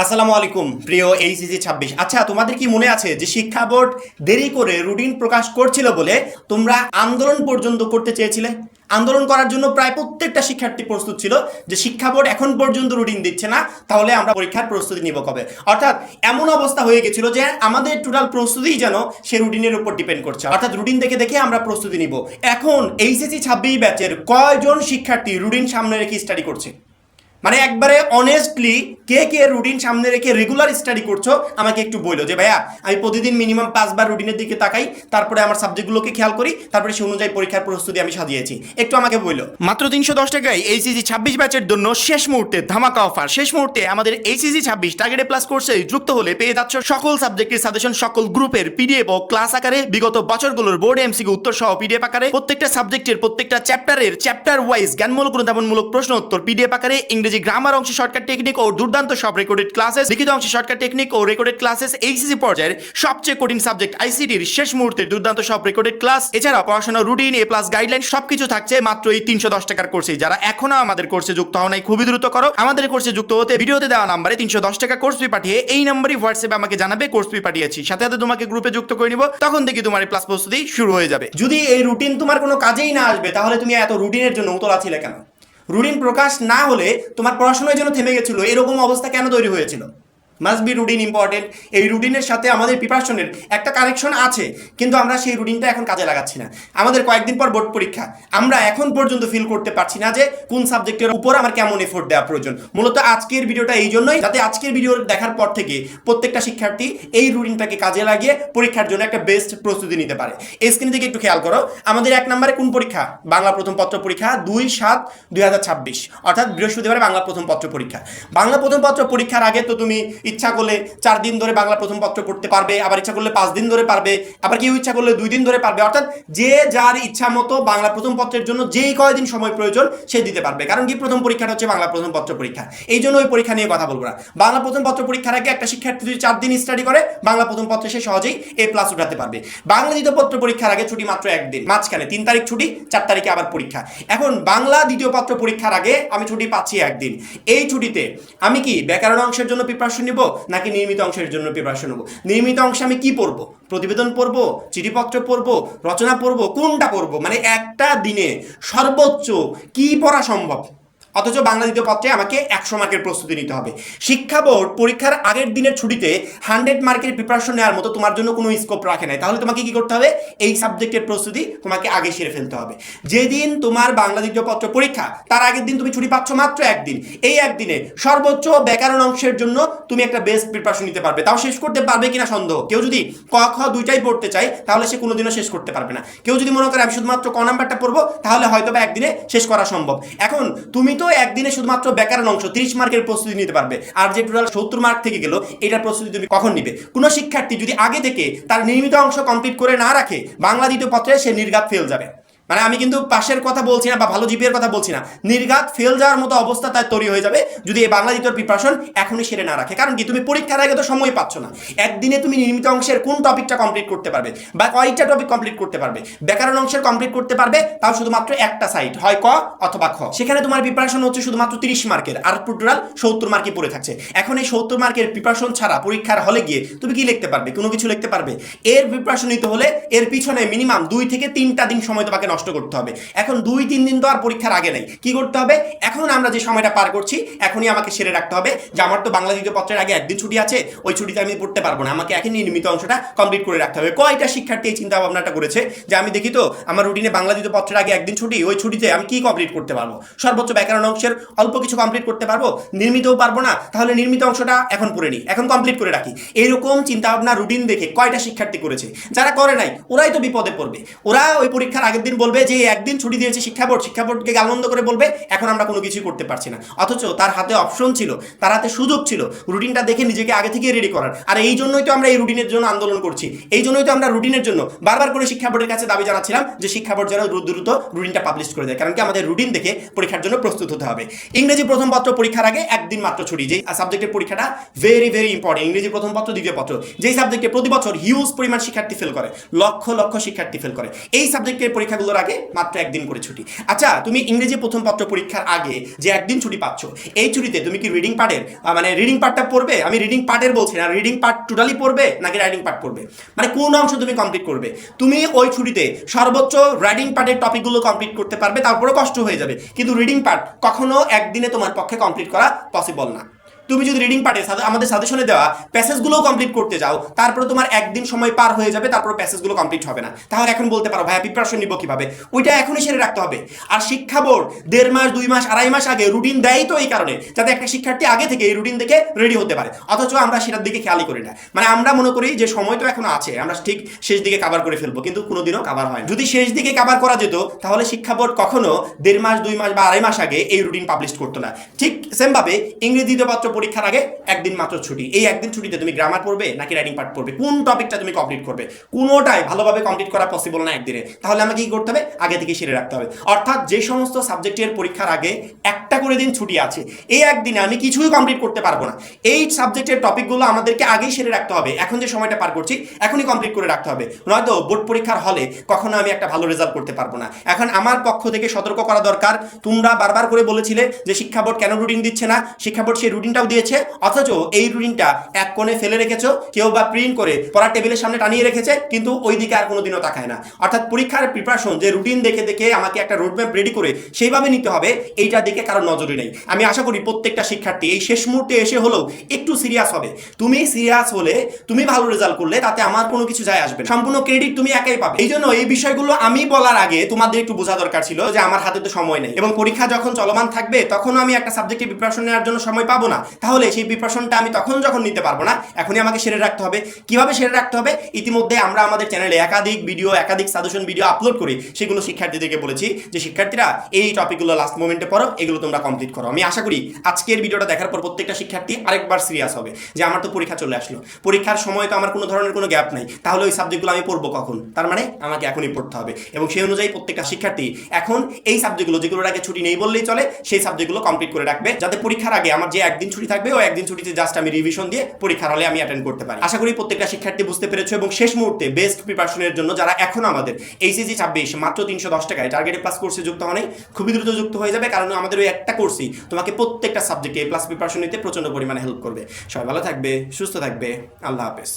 আসসালামু আলাইকুম প্রিয় এইচএসসি 26। আচ্ছা, তোমাদের কি মনে আছে যে শিক্ষা বোর্ড দেরি করে রুটিন প্রকাশ করছিল বলে তোমরা আন্দোলন পর্যন্ত করতে চেয়েছিলে? আন্দোলন করার জন্য প্রায় প্রত্যেকটা শিক্ষার্থী প্রস্তুত ছিল যে শিক্ষা বোর্ড এখন পর্যন্ত রুটিন দিচ্ছে না, তাহলে আমরা পরীক্ষার প্রস্তুতি নিব কবে। অর্থাৎ এমন অবস্থা হয়ে গেছিল যে আমাদের টোটাল প্রস্তুতিই যেন সে রুটিনের উপর ডিপেন্ড করছে, অর্থাৎ রুটিন দেখে দেখে আমরা প্রস্তুতি নিব। এখন এইচএসসি 26 ব্যাচের কয়জন শিক্ষার্থী রুটিন সামনে রেখে স্টাডি করছে? মানে একবারে অনেস্টলি কে কে রুটিন সামনে রেখে রেগুলার স্টাডি করছো আমাকে একটু বললো যে ভাইয়া আমি প্রতিদিন মিনিমাম 5 বার রুটিনের দিকে তাকাই, তারপরে আমার সাবজেক্টগুলোকে খেয়াল করি, তারপরে সে অনুযায়ী পরীক্ষার প্রস্তুতি আমি সাজিয়েছি। একটু আমাকে বললো। মাত্র 310 টাকায় এইচএসসি 26 ব্যাচের জন্য শেষ মুহূর্তে ধামাকা অফার। শেষ মুহূর্তে আমাদের এইচএসসি 26 টার্গেট প্লাস কোর্সে যুক্ত হলে পেয়ে যাচ্ছ সকল সাবজেক্টের সাজেশন, সকল গ্রুপের পিডিএফ ও ক্লাস আকারে, বিগত বছরগুলোর বোর্ড এমসিকিউ উত্তর সহ পিডিএফ আকারে, প্রত্যেকটা সাবজেক্টের প্রত্যেকটা চ্যাপ্টারের চ্যাপ্টার ওয়াইজ জ্ঞানমূলক অনুধাবনমূলক প্রশ্ন উত্তর পিডিএফ আকারে, ইংরেজি গ্রামার অংশে শর্টকাট টেকনিক ও দুর্দান্ত সব রেকর্ডেড ক্লাসেস, লিখিত অংশে শর্টকাট টেকনিক ও রেকর্ডেড ক্লাসেস, এইচএসসি পর্যায়ের সবচেয়ে কঠিন সাবজেক্ট আইসিটির শেষ মুহূর্তে দুর্দান্ত সব রেকর্ডেড ক্লাস, এছাড়া পড়াশোনার রুটিন, এ প্লাস গাইডলাইন সবকিছু থাকছে মাত্র এই 310 টাকার কোর্সে। যারা এখনো আমাদের কোর্সে যুক্ত হও নাই খুবই দ্রুত করো। আমাদের কোর্সে যুক্ত হতে ভিডিওতে দেওয়া নাম্বারে 310 টাকা কোর্স ফি পাঠিয়ে এই নাম্বারই হোয়াটসঅ্যাপে আমাকে জানাবে কোর্স ফি পাঠিয়েছি, সাথে সাথে তোমাকে গ্রুপে যুক্ত করে নিব, তখন থেকে তোমার ক্লাস প্রস্তুতি শুরু হয়ে যাবে। যদি এই রুটিন তোমার কোনো কাজেই না আসবে তাহলে তুমি এত রুটিনের জন্য উতলা ছিলে কেন? রুটিন প্রকাশ না হলে তোমার পড়াশোনায় যেন থেমে গেছিল, এরকম অবস্থা কেন তৈরি হয়েছিল? Must be routine important. এই রুটিনের সাথে আমাদের প্রিপারেশনের একটা কানেকশন আছে, কিন্তু আমরা সেই রুটিনটা এখন কাজে লাগাচ্ছি না। আমাদের কয়েকদিন পর বোর্ড পরীক্ষা, আমরা এখন পর্যন্ত ফিল করতে পারছি না যে কোন সাবজেক্টের উপর আমার কেমন এফোর্ট দেওয়া প্রয়োজন। মূলত আজকের ভিডিওটা এই জন্যই, যাতে আজকের ভিডিও দেখার পর থেকে প্রত্যেকটা শিক্ষার্থী এই রুটিনটাকে কাজে লাগিয়ে পরীক্ষার জন্য একটা বেস্ট প্রস্তুতি নিতে পারে। এই স্ক্রিন থেকে একটু খেয়াল করো, আমাদের 1 নম্বরে কোন পরীক্ষা? বাংলা প্রথম পত্র পরীক্ষা 2/7/2026, অর্থাৎ বৃহস্পতিবারে বাংলা প্রথম পত্র পরীক্ষা। বাংলা প্রথম পত্র পরীক্ষার আগে তো তুমি ইচ্ছা করলে 4 দিন ধরে বাংলা প্রথম পত্র পড়তে পারবে, আবার ইচ্ছা করলে 5 দিন ধরে পারবে, আবার কেউ ইচ্ছা করলে 2 দিন ধরে পারবে। অর্থাৎ যে যার ইচ্ছা মতো বাংলা প্রথম পত্রের জন্য যেই কয়দিন সময় প্রয়োজন সে দিতে পারবে। কারণ কি, প্রথম পরীক্ষাটা হচ্ছে বাংলা প্রথম পত্র পরীক্ষা, এই জন্য ওই পরীক্ষা নিয়ে কথা বলবো না। বাংলা প্রথম পত্র পরীক্ষার আগে একটা শিক্ষার্থী যদি 4 দিন স্টাডি করে বাংলা প্রথম পত্রে সে সহজেই এ প্লাস উঠাতে পারবে। বাংলা দ্বিতীয় পত্র পরীক্ষার আগে ছুটি মাত্র 1 দিন, মাঝখানে 3 তারিখ ছুটি, 4 তারিখে আবার পরীক্ষা। এখন বাংলা দ্বিতীয় পত্র পরীক্ষার আগে আমি ছুটি পাচ্ছি 1 দিন। এই ছুটিতে আমি কি ব্যাকরণ অংশের জন্য প্রিপারেশন নিব নাকি নির্মিত অংশের জন্য প্রিপারেশন নেব? নির্মিত অংশে আমি কি পড়বো? প্রতিবেদন পড়বো, চিঠিপত্র পড়বো, রচনা পড়বো, কোনটা পড়বো? মানে একটা দিনে সর্বোচ্চ কি পড়া সম্ভব? অথচ বাংলা দ্বিতীয় পত্রে আমাকে 100 মার্কের প্রস্তুতি নিতে হবে। শিক্ষা বোর্ড পরীক্ষার আগের দিনের ছুটিতে 100 মার্কের প্রিপারেশন নেওয়ার মতো তোমার জন্য কোনো স্কোপ রাখে নাই। তাহলে তোমাকে কি করতে হবে? এই সাবজেক্টের প্রস্তুতি তোমাকে আগে সেরে ফেলতে হবে। যেদিন তোমার বাংলা দ্বিতীয় পত্র পরীক্ষা তার আগের দিন তুমি ছুটি পাচ্ছ মাত্র 1 দিন। এই 1 দিনে সর্বোচ্চ ব্যাকরণ অংশের জন্য তুমি একটা বেস্ট প্রিপারেশন নিতে পারবে। তাও শেষ করতে পারবে কিনা সন্দেহ। কেউ যদি ক খ দুইটাই পড়তে চায় তাহলে সে কোনোদিনও শেষ করতে পারবে না। কেউ যদি মনে করে আমি শুধুমাত্র ক নাম্বারটা পড়বো তাহলে হয়তো বা একদিনে শেষ করা সম্ভব। এখন তুমি তো একদিনে শুধুমাত্র ব্যাকরণ অংশ 30 মার্কের প্রস্তুতি নিতে পারবে, আর যে টোটাল 70 মার্ক থেকে গেল এটার প্রস্তুতি তুমি কখন নিবে? কোনো শিক্ষার্থী যদি আগে থেকে তার নির্মিত অংশ কমপ্লিট করে না রাখে বাংলা দ্বিতীয় পত্রে সে নির্ঘাত ফেল যাবে। মানে আমি কিন্তু পাশের কথা বলছি না বা ভালো জিপিএর কথা বলছি না, নির্ঘাত ফেল যাওয়ার মতো অবস্থা তার তৈরি হয়ে যাবে যদি এই বাংলা দ্বিতীয় প্রিপারেশন এখনই সেরে না রাখে। কারণ কি, তুমি পরীক্ষার আগে তো সময় পাচ্ছ না। একদিনে তুমি নির্মিত অংশের কোন টপিকটা কমপ্লিট করতে পারবে বা কয়টা টপিক কমপ্লিট করতে পারবে? ব্যাকরণ অংশের কমপ্লিট করতে পারবে, তাও শুধুমাত্র একটা সাইড, হয় ক অথবা খ। সেখানে তোমার প্রিপারেশন হচ্ছে শুধুমাত্র 30 মার্কের, আর টোটাল 70 মার্কই পড়ে থাকছে। এখন এই 70 মার্কের প্রিপারেশন ছাড়া পরীক্ষার হলে গিয়ে তুমি কি লিখতে পারবে? কোনো কিছু লিখতে পারবে? এর প্রিপারেশন নিতে হলে এর পিছনে মিনিমাম 2 থেকে 3টা দিন সময় তোমাকে নষ্ট করতে হবে। এখন 2-3 দিন তো আর পরীক্ষার আগে নেই। কি করতে হবে? এখন আমরা যে সময়টা পার করছি এখনই আমাকে সেরে রাখতে হবে যে আমার তো বাংলা দ্বিতীয় পত্রের আগে 1 দিন ছুটি আছে, ওই ছুটিতে আমি পড়তে পারবো না, আমাকে এখনই নির্মিত অংশটা কমপ্লিট করে রাখতে হবে। কয়টা শিক্ষার্থী এই চিন্তা ভাবনাটা করেছে যে আমি দেখি তো আমার রুটিনে বাংলা দ্বিতীয় পত্রের আগে 1 দিন ছুটি, ওই ছুটিতে আমি কি কমপ্লিট করতে পারবো? সর্বোচ্চ ব্যাকরণ অংশের অল্প কিছু কমপ্লিট করতে পারবো, নির্মিতও পারবো না, তাহলে নির্মিত অংশটা এখন পড়ে নিই, এখন কমপ্লিট করে রাখি। এইরকম চিন্তা ভাবনা রুটিন দেখে কয়টা শিক্ষার্থী করেছে? যারা করে নাই ওরাই তো বিপদে পড়বে। ওরা ওই পরীক্ষার আগের দিন বলবে যে 1 দিন ছুটি দিয়েছে শিক্ষা বোর্ডকে গালমন্দ করে বলবে এখন আমরা কোনো কিছুই করতে পারছি না। অথচ তার হাতে অপশন ছিল, তার হাতে সুযোগ ছিল রুটিনটা দেখে নিজেকে আগে থেকে রেডি করার। আর এই জন্যই তো আমরা এই রুটিনের জন্য আন্দোলন করছি, এই জন্যই তো আমরা রুটিনের জন্য বারবার করে শিক্ষা বোর্ডের কাছে দাবি জানাচ্ছিলাম যে শিক্ষা বোর্ড যেন দ্রুত রুটিনটা পাবলিশ করে দেয়। কারণ কি, আমাদের রুটিন দেখে পরীক্ষার জন্য প্রস্তুত হতে হবে। ইংরেজি প্রথম পত্র পরীক্ষার আগে 1 দিন মাত্র ছুটি, যে সাবজেক্টের পরীক্ষাটা ভেরি ভেরি ইম্পর্টেন্ট। ইংরেজি প্রথম পত্র দ্বিতীয় পত্র, যেই সাবজেক্টে প্রতি বছর হিউজ পরিমাণ শিক্ষার্থী ফেল করে, লক্ষ লক্ষ শিক্ষার্থী ফেল করে, এই সাবজেক্টের পরীক্ষাগুলো পরীক্ষাগুলোর আগে মাত্র একদিন করে ছুটি। আচ্ছা, তুমি ইংরেজি প্রথম পত্র পরীক্ষার আগে যে একদিন ছুটি পাচ্ছ, এই ছুটিতে তুমি কি রিডিং পার্টের মানে রিডিং পার্টটা পড়বে? আমি রিডিং পার্টের বলছি না, রিডিং পার্ট টোটালি পড়বে নাকি রাইটিং পার্ট পড়বে, মানে কোন অংশ তুমি কমপ্লিট করবে? তুমি ওই ছুটিতে সর্বোচ্চ রাইটিং পার্টের টপিকগুলো কমপ্লিট করতে পারবে, তারপরে কষ্ট হয়ে যাবে, কিন্তু রিডিং পার্ট কখনো একদিনে তোমার পক্ষে কমপ্লিট করা পসিবল না। তুমি যদি রিডিং পার্টে আমাদের সাজেশনে দেওয়া প্যাসেজগুলোও কমপ্লিট করতে যাও, তারপরে তোমার একদিন সময় পার হয়ে যাবে, তারপর প্যাসেজগুলো কমপ্লিট হবে না। তাহলে এখন বলতে পারো ভাইয়া প্রিপারেশন নিব কিভাবে? ওইটা এখনই সেরে রাখতে হবে। আর শিক্ষা বোর্ড 1.5 মাস 2 মাস 2.5 মাস আগে রুটিন দেয় তো এই কারণে, যাতে একটা শিক্ষার্থী আগে থেকে এই রুটিন দেখে রেডি হতে পারে। অথচ আমরা সেটার দিকে খেয়ালই করি না, মানে আমরা মনে করি যে সময় তো এখনো আছে, আমরা ঠিক শেষ দিকে কভার করে ফেলবো, কিন্তু কোনোদিনও কভার হয় না। যদি শেষ দিকে কভার করা যেত, তাহলে শিক্ষা বোর্ড কখনো 1.5 মাস 2 মাস বা 2.5 মাস আগে এই রুটিন পাবলিশ করতো না। ঠিক সেম ভাবে ইংরেজি পত্র পরীক্ষার আগে একদিন মাত্র ছুটি, এই একদিন ছুটিতে তুমি গ্রামার পড়বে নাকি রাইটিং পার্ট পড়বে, কোন টপিকটা তুমি কমপ্লিট করবে? কোনোটাই ভালোভাবে কমপ্লিট করা পসিবল না একদিনে। তাহলে আমাকে কি করতে হবে? আগে থেকে সেরে রাখতে হবে। অর্থাৎ যে সমস্ত সাবজেক্টের পরীক্ষার আগে একটা করে দিন ছুটি আছে, এই একদিনে আমি কিছুই কমপ্লিট করতে পারবো না। এই সাবজেক্টের টপিকগুলো আমাদেরকে আগেই সেরে রাখতে হবে। এখন যে সময়টা পার করছি এখনই কমপ্লিট করে রাখতে হবে, নয়তো বোর্ড পরীক্ষার হলে কখনো আমি একটা ভালো রেজাল্ট করতে পারবো না। এখন আমার পক্ষ থেকে সতর্ক করা দরকার। তোমরা বারবার করে বলেছিলে যে শিক্ষা বোর্ড কেন রুটিন দিচ্ছে না, শিক্ষা বোর্ড সেই রুটিনটাও দিয়েছে, অথচ এই রুটিনটা এক কোণে ফেলে রেখেছো, কেউ বা প্রিন্ট করে পড়ার টেবিলের সামনে টানিয়ে রেখেছে, কিন্তু ওই দিকে আর কোনোদিনও তাকায় না। অর্থাৎ পরীক্ষার প্রিপারেশন যে রুটিন দেখে দেখে আমাকে একটা রোডম্যাপ রেডি করে সেইভাবে নিতে হবে, এইটার দিকে কারো নজরই নেই। আমি আশা করি প্রত্যেকটা শিক্ষার্থী এই শেষ মুহূর্তে এসে হলেও একটু সিরিয়াস হবে। তুমি সিরিয়াস হলে, তুমি ভালো রেজাল্ট করলে, তাতে আমার কোনো কিছু যায় আসবে না, সম্পূর্ণ ক্রেডিট তুমি একাই পাবে। এই জন্য এই বিষয়গুলো আমি বলার আগে তোমাদের একটু বোঝা দরকার ছিল যে আমার হাতে তো সময় নেই, এবং পরীক্ষা যখন চলমান থাকবে তখনও আমি একটা সাবজেক্টে প্রিপারেশন নেওয়ার জন্য সময় পাবো না। তাহলে সেই প্রিপারেশনটা আমি তখন যখন নিতে পারবো না, এখনই আমাকে সেরে রাখতে হবে। কিভাবে সেরে রাখতে হবে? ইতিমধ্যে আমরা আমাদের চ্যানেলে একাধিক ভিডিও, একাধিক সাজেশন ভিডিও আপলোড করি, সেগুলো শিক্ষার্থীদেরকে বলেছি যে শিক্ষার্থীরা এই টপিকগুলো লাস্ট মোমেন্টে পড়ো, এগুলো তোমরা কমপ্লিট করো। আমি আশা করি আজকের ভিডিওটা দেখার পর প্রত্যেকটা শিক্ষার্থী আরেকবার সিরিয়াস হবে যে আমার তো পরীক্ষা চলে আসলো, পরীক্ষার সময় তো আমার কোনো ধরনের কোনো গ্যাপ নাই, তাহলে ওই সাবজেক্টগুলো আমি পড়বো কখন? তার মানে আমাকে এখনই পড়তে হবে। এবং সেই অনুযায়ী প্রত্যেকটা শিক্ষার্থী এখন এই সাবজেক্টগুলো, যেগুলোর আগে ছুটি নেই বললেই চলে, সেই সাবজেক্টগুলো কমপ্লিট করে রাখবে, যাতে পরীক্ষার আগে আমার যে একদিন ছুটি থাকবে, ওই একদিন ছুটিতে জাস্ট আমি রিভিশন দিয়ে পরীক্ষার হলে আমি অ্যাটেন্ড করতে পারি। আশা করি প্রত্যেকটা শিক্ষার্থী বুঝতে পেরেছো। এবং শেষ মুহূর্তে বেস্ট প্রিপারেশনের জন্য যারা এখন আমাদের এইচএসসি 26 মাত্র 310 টাকায় টার্গেট প্লাস কোর্সে যুক্ত হয়নি, খুবই দ্রুত যুক্ত হয়ে যাবে, কারণ আমাদের ওই একটা কোর্সই তোমাকে প্রত্যেকটা সাবজেক্টে প্লাস প্রিপারেশন নিতে প্রচন্ড পরিমাণে হেল্প করবে। সবাই ভালো থাকবে, সুস্থ থাকবে, আল্লাহ হাফেজ।